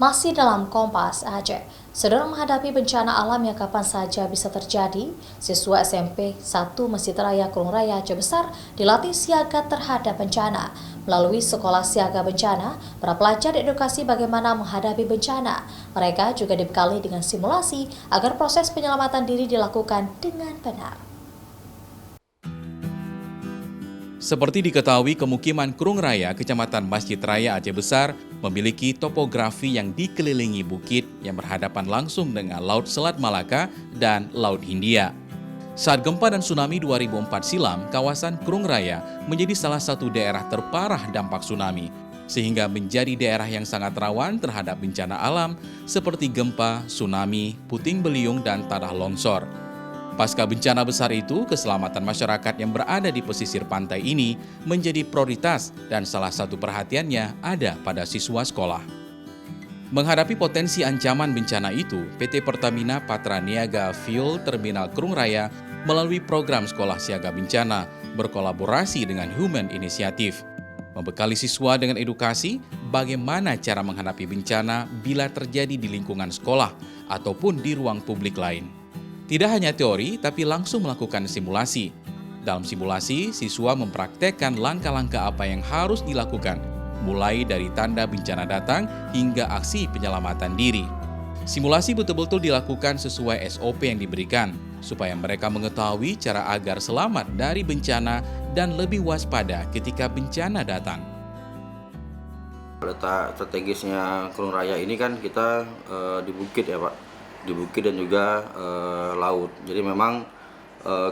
Masih dalam Kompas Aceh, saudara menghadapi bencana alam yang kapan saja bisa terjadi, siswa SMP 1 Masjid Raya Kelung Raya Aceh Besar dilatih siaga terhadap bencana. Melalui sekolah siaga bencana, para pelajar diedukasi bagaimana menghadapi bencana. Mereka juga dibekali dengan simulasi agar proses penyelamatan diri dilakukan dengan benar. Seperti diketahui, pemukiman Krung Raya, Kecamatan Masjid Raya Aceh Besar, memiliki topografi yang dikelilingi bukit yang berhadapan langsung dengan Laut Selat Malaka dan Laut Hindia. Saat gempa dan tsunami 2004 silam, kawasan Krung Raya menjadi salah satu daerah terparah dampak tsunami, sehingga menjadi daerah yang sangat rawan terhadap bencana alam seperti gempa, tsunami, puting beliung, dan tanah longsor. Pasca bencana besar itu, keselamatan masyarakat yang berada di pesisir pantai ini menjadi prioritas dan salah satu perhatiannya ada pada siswa sekolah. Menghadapi potensi ancaman bencana itu, PT Pertamina Patra Niaga Fuel Terminal Krung Raya melalui program Sekolah Siaga Bencana berkolaborasi dengan Human Initiative, membekali siswa dengan edukasi bagaimana cara menghadapi bencana bila terjadi di lingkungan sekolah ataupun di ruang publik lain. Tidak hanya teori, tapi langsung melakukan simulasi. Dalam simulasi, siswa mempraktekkan langkah-langkah apa yang harus dilakukan, mulai dari tanda bencana datang hingga aksi penyelamatan diri. Simulasi betul-betul dilakukan sesuai SOP yang diberikan, supaya mereka mengetahui cara agar selamat dari bencana dan lebih waspada ketika bencana datang. Letak strategisnya Krung Raya ini kan kita di bukit ya Pak, di bukit dan juga laut. Jadi memang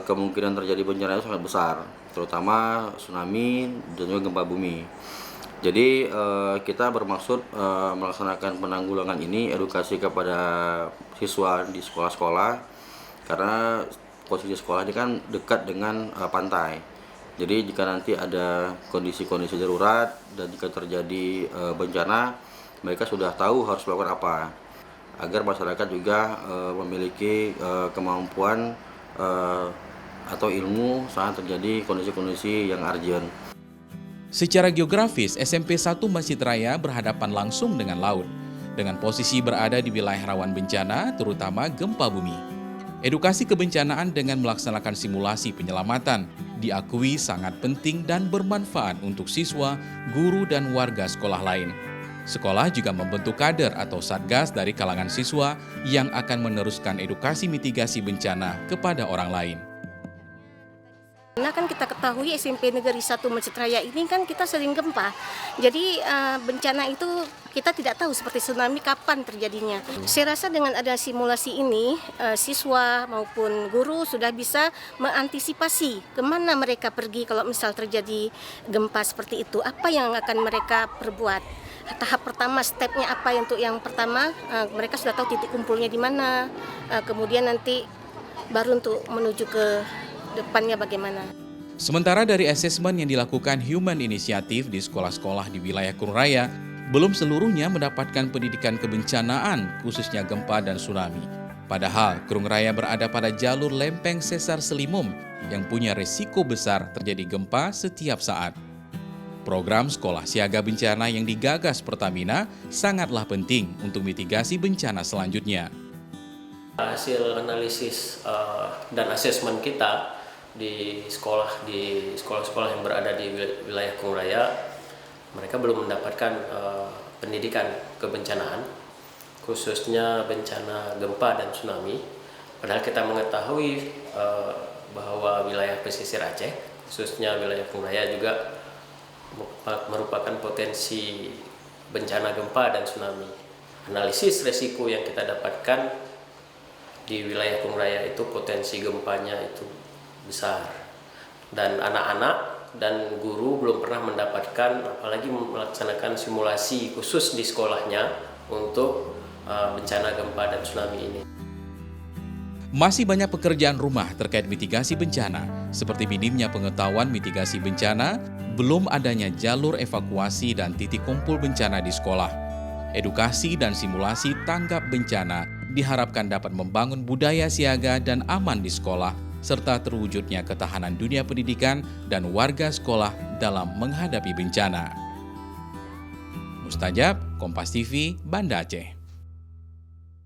kemungkinan terjadi bencana itu sangat besar, terutama tsunami dan juga gempa bumi. Jadi kita bermaksud melaksanakan penanggulangan ini edukasi kepada siswa di sekolah-sekolah, karena posisi sekolah ini kan dekat dengan pantai. Jadi jika nanti ada kondisi-kondisi darurat dan jika terjadi bencana, mereka sudah tahu harus melakukan apa, agar masyarakat juga memiliki kemampuan atau ilmu saat terjadi kondisi-kondisi yang urgent. Secara geografis, SMP 1 Masjid Raya berhadapan langsung dengan laut, dengan posisi berada di wilayah rawan bencana, terutama gempa bumi. Edukasi kebencanaan dengan melaksanakan simulasi penyelamatan diakui sangat penting dan bermanfaat untuk siswa, guru, dan warga sekolah lain. Sekolah juga membentuk kader atau satgas dari kalangan siswa yang akan meneruskan edukasi mitigasi bencana kepada orang lain. Karena kan kita ketahui SMP Negeri 1 Masjid Raya ini kan kita sering gempa. Jadi bencana itu kita tidak tahu seperti tsunami kapan terjadinya. Saya rasa dengan ada simulasi ini, siswa maupun guru sudah bisa mengantisipasi kemana mereka pergi kalau misal terjadi gempa seperti itu. Apa yang akan mereka perbuat? Tahap pertama, stepnya apa untuk yang pertama, mereka sudah tahu titik kumpulnya di mana, kemudian nanti baru untuk menuju ke depannya bagaimana. Sementara dari asesmen yang dilakukan Human Initiative di sekolah-sekolah di wilayah Krung Raya, belum seluruhnya mendapatkan pendidikan kebencanaan, khususnya gempa dan tsunami. Padahal Krung Raya berada pada jalur lempeng sesar Selimum yang punya resiko besar terjadi gempa setiap saat. Program Sekolah Siaga Bencana yang digagas Pertamina sangatlah penting untuk mitigasi bencana selanjutnya. Hasil analisis dan asesmen kita di sekolah-sekolah yang berada di wilayah Krung Raya, mereka belum mendapatkan pendidikan kebencanaan, khususnya bencana gempa dan tsunami. Padahal kita mengetahui bahwa wilayah pesisir Aceh, khususnya wilayah Krung Raya juga merupakan potensi bencana gempa dan tsunami. Analisis resiko yang kita dapatkan di wilayah Krung Raya itu potensi gempanya itu besar, dan anak-anak dan guru belum pernah mendapatkan, apalagi melaksanakan simulasi khusus di sekolahnya untuk bencana gempa dan tsunami ini. Masih banyak pekerjaan rumah terkait mitigasi bencana, seperti minimnya pengetahuan mitigasi bencana, belum adanya jalur evakuasi dan titik kumpul bencana di sekolah. Edukasi dan simulasi tanggap bencana diharapkan dapat membangun budaya siaga dan aman di sekolah, serta terwujudnya ketahanan dunia pendidikan dan warga sekolah dalam menghadapi bencana. Mustajab, Kompas TV, Banda Aceh.